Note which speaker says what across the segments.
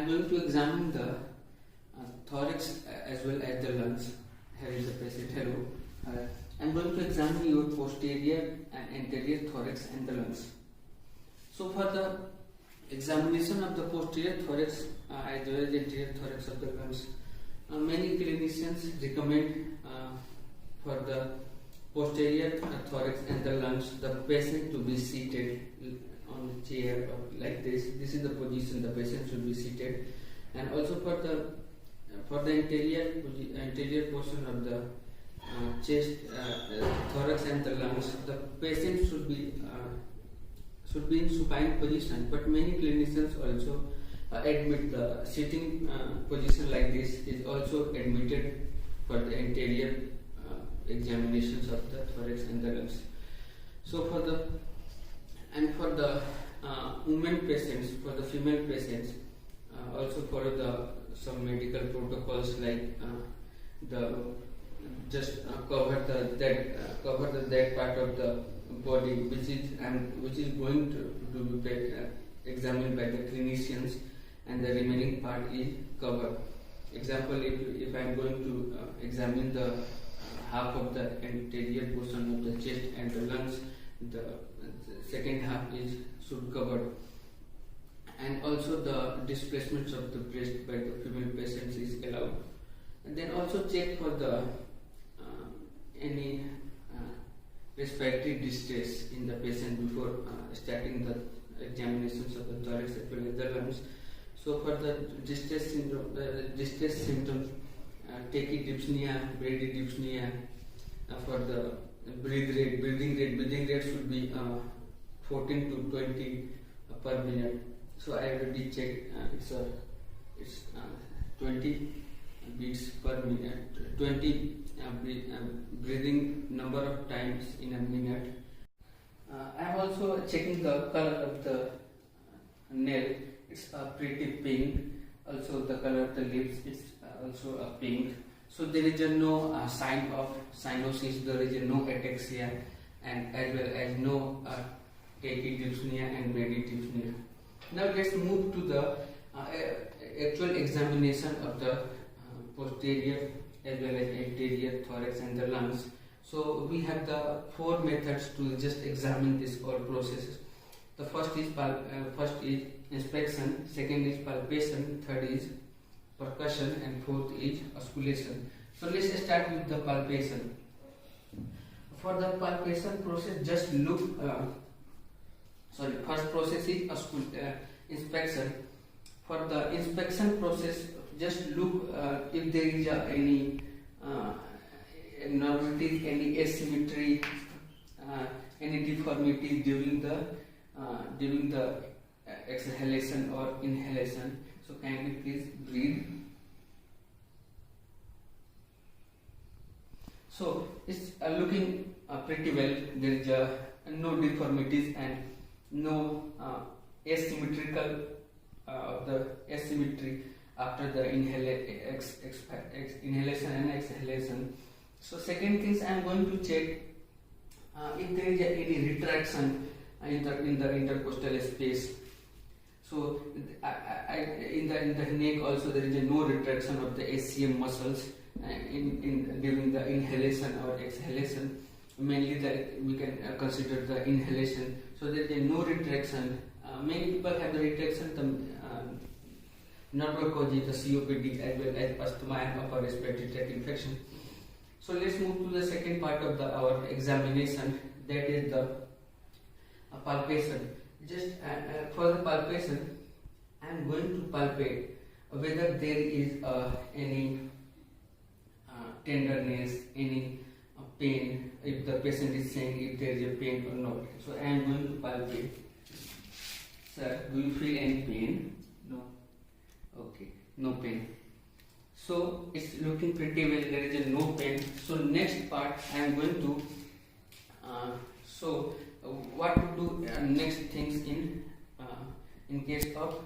Speaker 1: am going to examine the thorax as well as the lungs. Here is the patient. Hello. I am going to examine your posterior and anterior thorax and the lungs. So for the examination of the posterior thorax as well as anterior thorax of the lungs, many clinicians recommend for the posterior thorax and the lungs the patient to be seated on the chair or like this. This is the position the patient should be seated, and also for the anterior portion of the chest, thorax and the lungs, the patient should be in supine position. But many clinicians also admit the sitting position like this is also admitted for the anterior examinations of the thorax and the lungs. So for the women patients, for the female patients, also follow some medical protocols like cover the dead part of the body which is going to be examined by the clinicians, and the remaining part is covered. Example, if I am going to examine the half of the anterior portion of the chest and the lungs, the second half should cover, and also the displacements of the breast by the female patients is allowed. And then also check for the any respiratory distress in the patient before starting the examinations of the thorax as well as the lungs. So for the distress symptoms, tachydyspnea, bradydyspnea. For the breathing rate should be 14 to 20 per minute. So I already checked. It's 20 beats per minute. 20 breathing number of times in a minute. I am also checking the color of the nail. It's pretty pink. Also the color of the lips is also a pink. So there is no sign of cyanosis, there is no ataxia, and as well as no tachydyspnea and bradydyspnea. Now let's move to the actual examination of the posterior as well as anterior thorax and the lungs. So we have the four methods to just examine this whole process. The first is inspection, second is palpation, third is percussion, and fourth is auscultation. So let's start with the palpation. For the palpation process, just look. First process is inspection. For the inspection process, just look if there is any abnormalities, any asymmetry, any deformity during the exhalation or inhalation. So kindly please breathe. So it's looking pretty well. There is no deformities and no asymmetrical asymmetry after the inhalation and exhalation. So second thing, I am going to check if there is any retraction in the intercostal space. So in the neck also there is no retraction of the SCM muscles during the inhalation or exhalation. Mainly that we can consider the inhalation. So there is no retraction. Many people have the retraction, the pneumococci, the COPD, as well as asthma and upper respiratory tract infection. So let's move to the second part of our examination, that is the palpation. Just for the palpation, I am going to palpate whether there is any tenderness, any pain, if the patient is saying if there is a pain or not. So I am going to palpate. Sir, do you feel any pain? No. Okay, no pain. So it's looking pretty well, there is no pain. So next part I am going to what to do next things in case of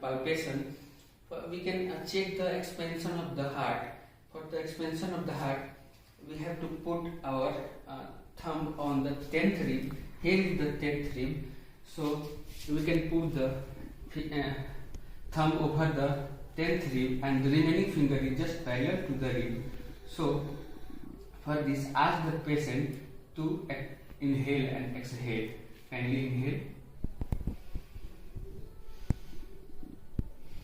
Speaker 1: palpation. We can check the expansion of the heart. For the expansion of the heart, we have to put our thumb on the 10th rib. Here is the 10th rib. So we can put the thumb over the 10th rib and the remaining finger is just parallel to the rib. So for this, ask the patient to inhale and exhale. Kindly inhale.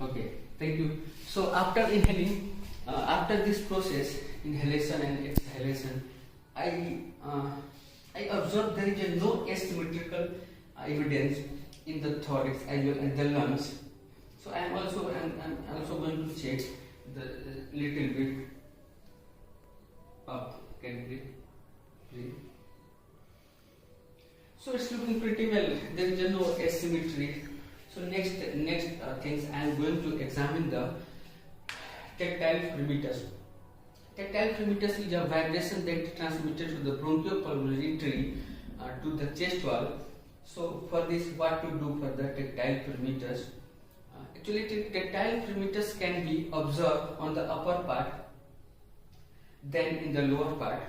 Speaker 1: Okay, thank you. So after inhaling, after this process, inhalation and exhalation, I observed there is no asymmetrical evidence in the thorax as well as the lungs. So I am also going to check the little bit up. Can you breathe? So it's looking pretty well. There is no asymmetry. So next things I am going to examine the tactile primitus. Tactile primitus is a vibration that is transmitted to the bronchopulmonary tree to the chest wall. So for this, what to do for the tactile primitus? Actually, tactile primitus can be observed on the upper part, then in the lower part.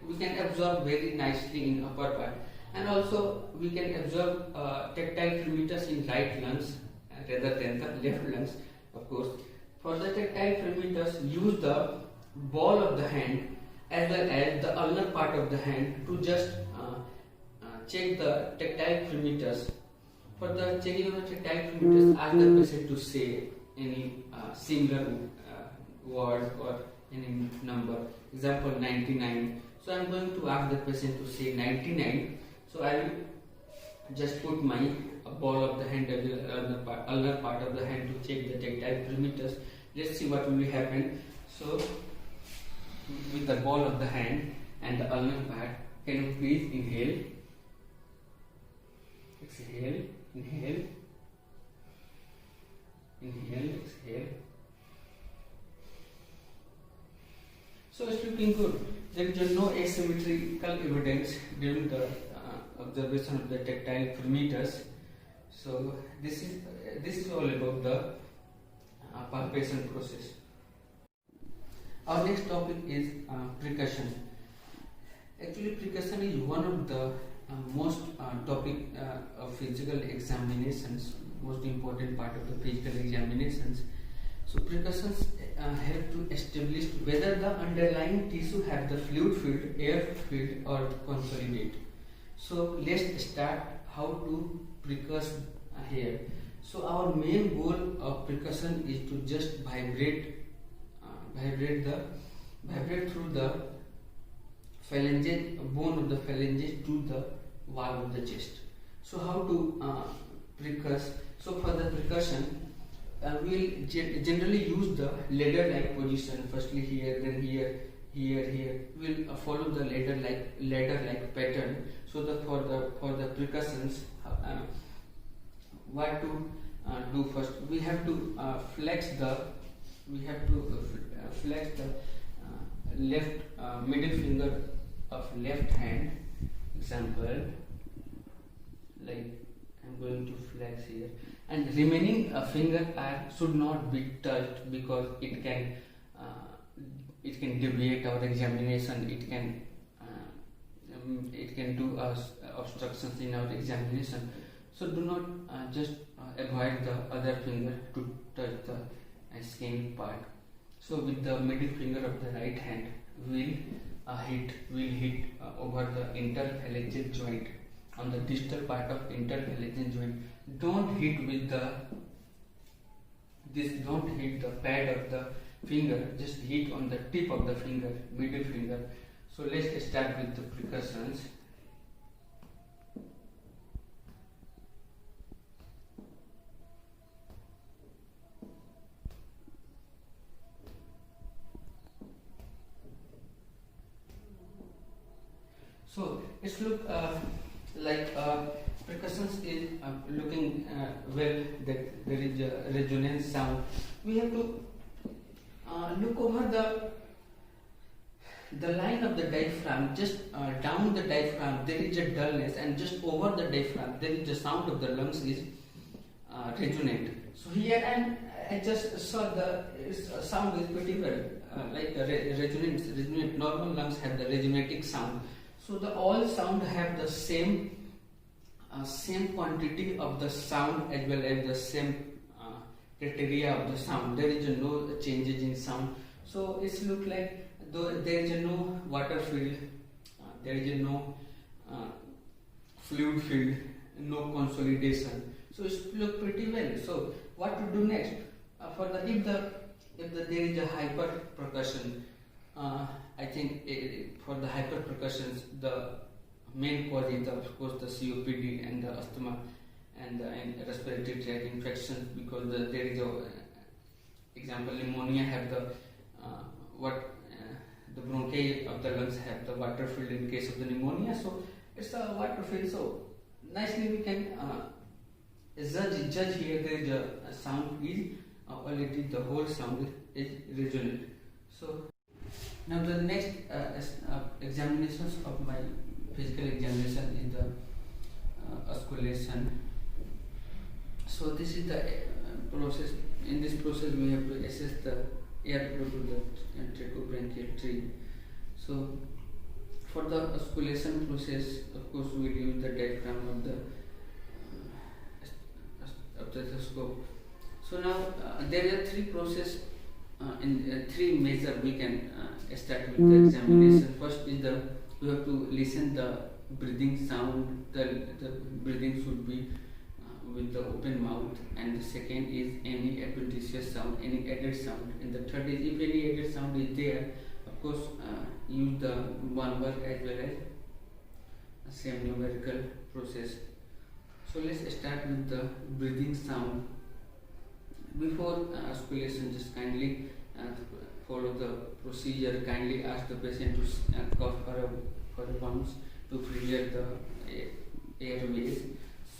Speaker 1: We can observe very nicely in upper part, and also we can observe tactile primitus in right lungs rather than the left lungs, of course. For the tactile primitus, use the ball of the hand as well as the ulnar part of the hand to just check the tactile primitus. For the checking of the tactile primitus, ask the patient to say any similar word or any number. Example 99. So I am going to ask the patient to say 99. So I will just put my ball of the hand, ulnar part of the hand to check the tactile primitus. Let's see what will happen. So with the ball of the hand and the ulnar part, can you please inhale, exhale, inhale, inhale, exhale. So it's looking good. There is no asymmetrical evidence during the observation of the tactile primitus. So this is all about the palpation process. Our next topic is percussion. Actually, percussion is one of the most topic of physical examinations, most important part of the physical examinations. So percussions help to establish whether the underlying tissue have the fluid filled, air filled or consolidate. So let's start how to percuss here. So our main goal of percussion is to just vibrate through the phalanges, bone of the phalanges to the wall of the chest. So how to percuss? So for the percussion, we'll generally use the ladder-like position. Firstly here, then here, here. We'll follow the ladder-like pattern. So for the percussions, what to do first? We have to flex the left middle finger of left hand. Example, like I'm going to flex here, and remaining finger should not be touched because it can deviate our examination. It can do obstructions in our examination. So do not just avoid the other finger to touch the skin part. So with the middle finger of the right hand, we'll hit over the interphalangeal joint, on the distal part of interphalangeal joint. Don't hit the pad of the finger, just hit on the tip of the finger, middle finger. So let's start with the percussions. So it's look like percussions is looking well, that there is a resonance sound. We have to look over the line of the diaphragm, just down the diaphragm there is a dullness, and just over the diaphragm there is the sound of the lungs is resonant. So here I just saw the sound is pretty well, like resonant. Normal lungs have the resonating sound. So the all sound have the same quantity of the sound as well as the same criteria of the sound. There is no changes in sound. So it's look like though there is no water field, there is no fluid field, no consolidation. So it look pretty well. So what to do next? For the if there is a hyper percussion, I think for the hyper percussions the main cause is of course the COPD and the asthma and the respiratory tract infections, because there is a example pneumonia have the the bronchi of the lungs have the water filled in case of the pneumonia, so it's a water filled. So nicely we can judge here there is a sound is already the whole sound is resonant. So now the next examinations of my physical examination is the osculation. So this is the process. In this process we have to assess the airflow to the trachobranchial tree. So for the osculation process, of course we will use the diaphragm of the stethoscope. So now there are three process in three measures we can start with the examination. First is we have to listen the breathing sound. The breathing should be with the open mouth, and the second is any adventitious sound, any added sound, and the third is if any added sound is there, of course use the one word as well as same numerical process. So let's start with the breathing sound. Before osculation, just kindly follow the procedure. Kindly ask the patient to cough for a bounce to clear the airways.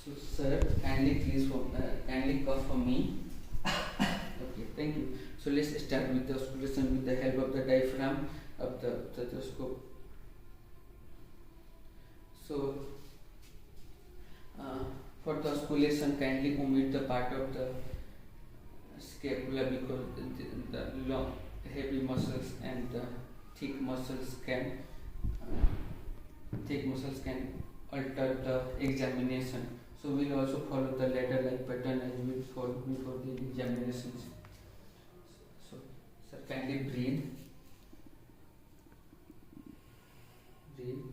Speaker 1: So, sir, kindly cough for me. Okay, thank you. So let's start with the osculation with the help of the diaphragm of the stethoscope. So for the osculation, kindly omit the part of the scapula, because the long heavy muscles and the thick muscles can alter the examination. So we'll also follow the ladder-like pattern as we followed before the examinations. So, sir, kindly breathe. Breathe.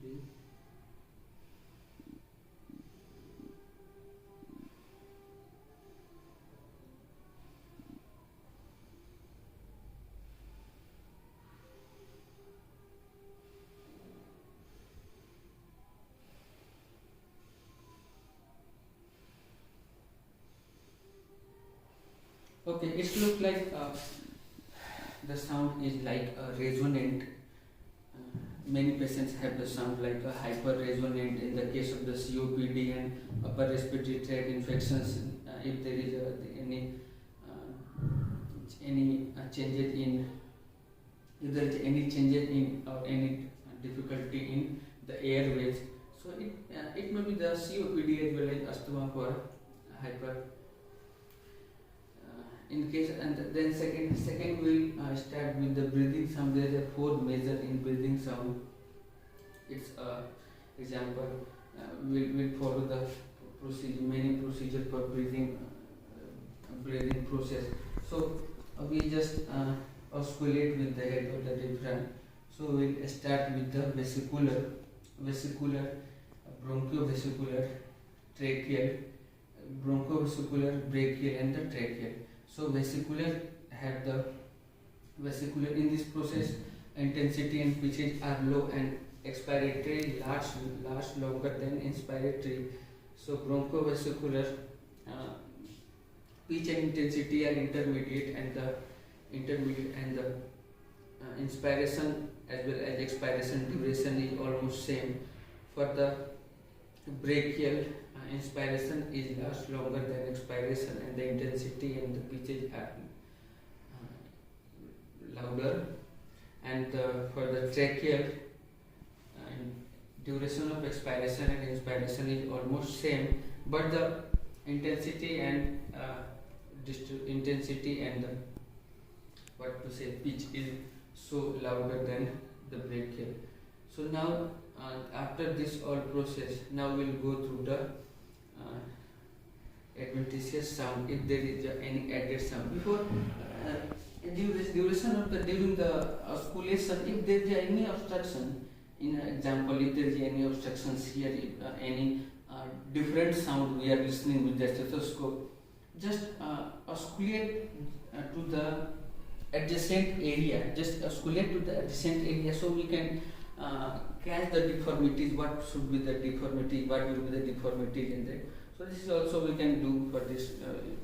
Speaker 1: Breathe. Okay, it looks like the sound is like a resonant. Many patients have the sound like a hyper resonant in the case of the COPD and upper respiratory tract infections. If there is any changes in, if there is any changes in or any difficulty in the airways, so it may be the COPD as well as asthma for hyper. In case, and then second we'll start with the breathing sound. There are four measures in breathing sound. It's example. We'll follow the procedure, many procedures for breathing process. So we just osculate with the head of the diaphragm. So we'll start with the vesicular, bronchiovesicular, tracheal, bronchovesicular, brachial, and the tracheal. So vesicular have the vesicular. In this process, intensity and pitches are low and expiratory lasts longer than inspiratory. So bronchovesicular pitch and intensity are intermediate, and the inspiration as well as expiration duration is almost same. For the brachial, inspiration is lasts longer than expiration, and the intensity and the pitches are louder. And for the tracheal, duration of expiration and inspiration is almost same, but the intensity and pitch is so louder than the brachial. So now after this all process, now we'll go through the adventitious sound if there is any added sound before duration of the during the osculation. If there is any obstruction, in example, if there is any obstructions here, if, any different sound we are listening with the stethoscope, just osculate to the adjacent area, just osculate to the adjacent area, so we can catch the deformities, what should be the deformity, what will be the deformity in that. So this is also we can do for this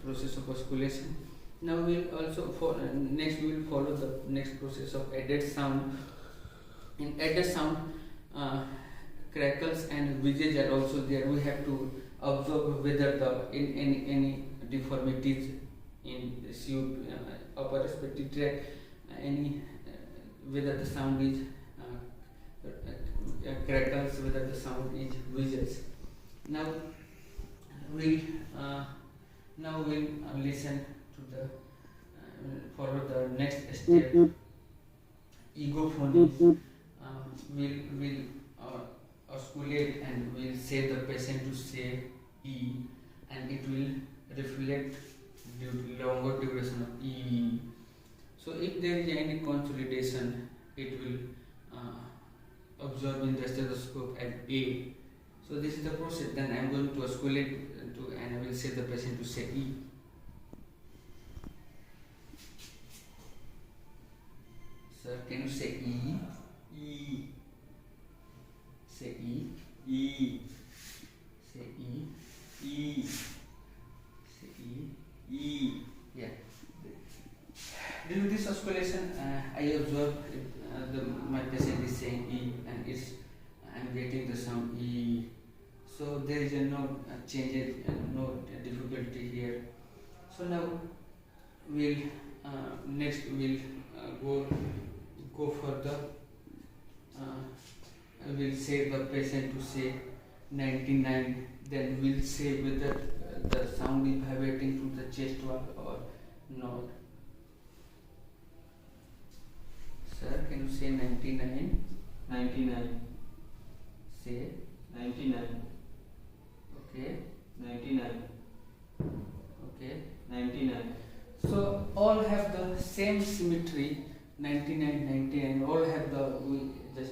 Speaker 1: process of osculation. Now we will also next we will follow the next process of added sound. In added sound, crackles and wheezes are also there. We have to observe whether the in any deformities in upper respiratory tract, any whether the sound is crackles, whether the sound is wheezes. Now we'll listen to the follow the next step. Egophony. We'll osculate and we'll say the patient to say E, and it will reflect longer duration of E. So if there is any consolidation, it will observe in the stethoscope as A. So this is the process. Then I am going to osculate and I will say the patient to say E. Sir, can you say E? E. Say E. E. Say E. E. Say E. E. Yeah. During this osculation, I observe my patient is saying E, and I am getting the sound E. So there is no change, no difficulty here. So now we'll next we'll go further. We'll say the patient to say 99. Then we'll say whether the sound is vibrating to the chest wall or not. Sir, can you say 99?
Speaker 2: 99.
Speaker 1: Say
Speaker 2: 99.
Speaker 1: okay.
Speaker 2: 99.
Speaker 1: Okay.
Speaker 2: 99.
Speaker 1: So all have the same symmetry. 99, 99. All have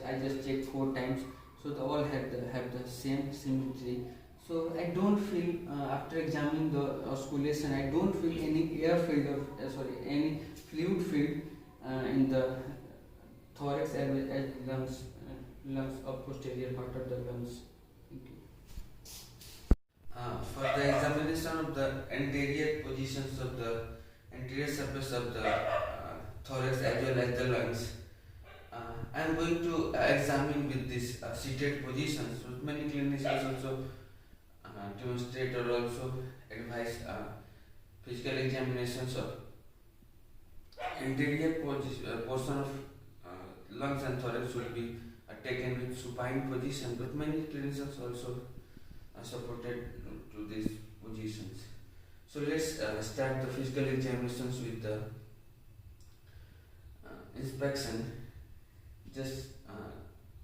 Speaker 1: I just checked 4 times. So they all have the same symmetry. So I don't feel after examining the osculation, I don't feel any air field or any fluid field in the thorax as lungs or posterior part of the lungs. For the examination of the anterior positions of the anterior surface of the thorax as well as the lungs, I am going to examine with this seated positions. So many clinicians also demonstrate or also advise physical examinations of anterior portion of lungs and thorax should be taken with supine position, but many clinicians also supported to these positions. So let's start the physical examinations with the inspection. Just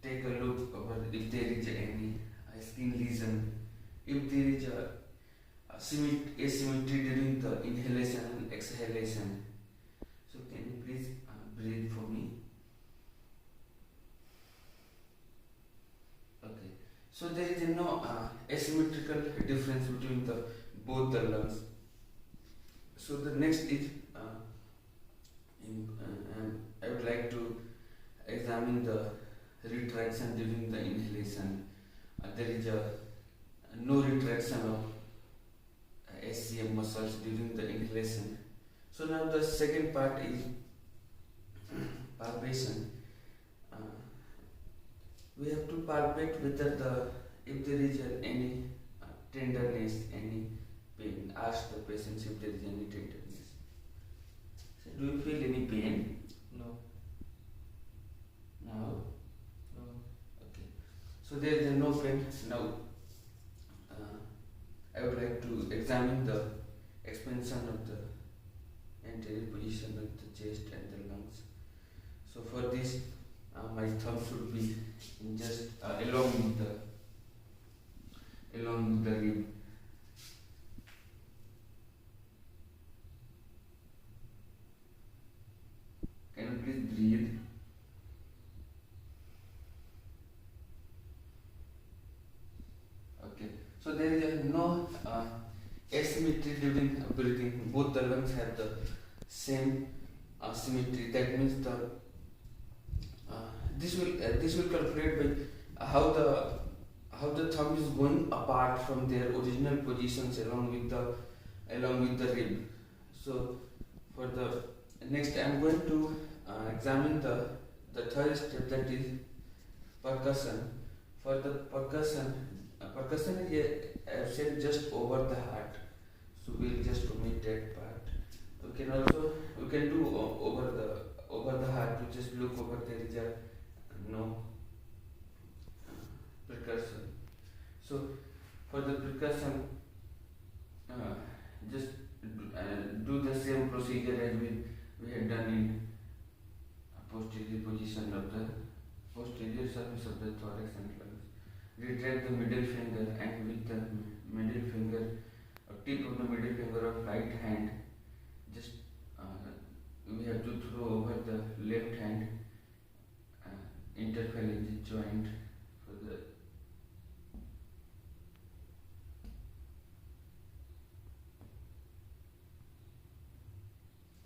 Speaker 1: take a look over if there is any skin lesion, if there is asymmetry during the inhalation and exhalation. So can you please breathe for me? Okay. So there is no asymmetrical difference between both the lungs. So the next is I would like to examine the retraction during the inhalation. There is no retraction of SCM muscles during the inhalation. So now the second part is palpation. We have to palpate whether if there is any tenderness, any pain. Ask the patient if there is any tenderness. So do you feel any pain?
Speaker 2: No.
Speaker 1: No. No. Okay. So there is no pain. Now I would like to examine the expansion of the anterior position of the chest and the lungs. So for this, my thumb should be just along with the rib. asymmetry during breathing. Both the lungs have the same symmetry. That means this will calculate by how the thumb is going apart from their original positions along with the rib. So for the next, I am going to examine the third step, that is percussion. For the percussion is I've said just over the heart, so we'll just omit that part. We can do over the heart. To just look over, there is a no percussion. So for the percussion, just do the same procedure as we had done in posterior position of the posterior surface of the thorax and lungs. Retract the middle finger, and with the middle finger or tip of the middle finger of right hand, just we have to throw over the left hand interphalangeal joint for the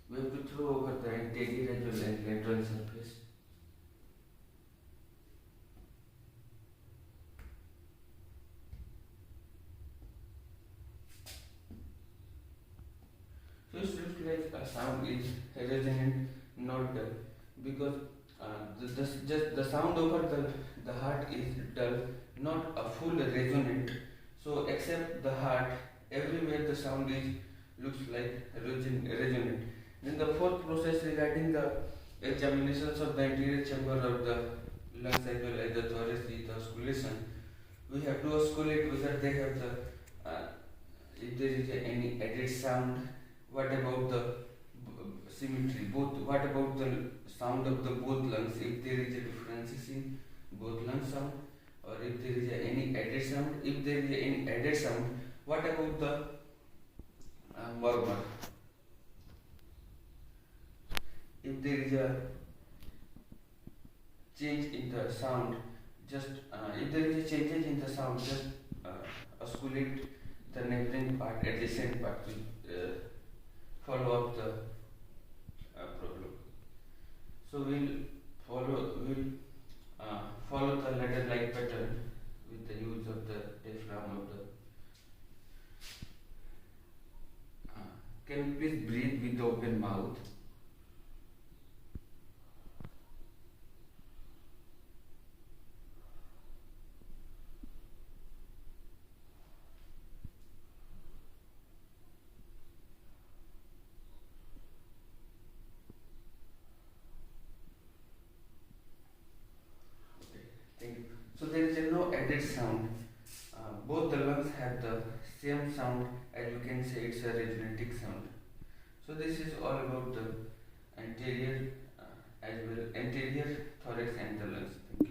Speaker 1: we have to throw over the anterior as well as lateral surface. So it looks like a sound is resonant, not dull, because the sound over the heart is dull, not a full resonant. So except the heart, everywhere the sound is looks like resonant. Then the fourth process regarding the examinations of the anterior chamber of the lungs as well as the thorax is the osculation. We have to osculate whether they have the if there is any added sound. What about the symmetry? What about the sound of the both lungs? If there is a difference in both lung sound, or if there is any added sound. If there is any added sound, what about the murmur? If there is a change in the sound, just if there is a changes in the sound, just osculate the neighboring part, adjacent part will follow up the problem. So we'll follow the ladder-like pattern with the use of the diaphragm of the. Can you please breathe with the open mouth? So there is no added sound. Both the lungs have the same sound, as you can say it's a resonating sound. So this is all about the anterior thorax and the lungs. Thank you.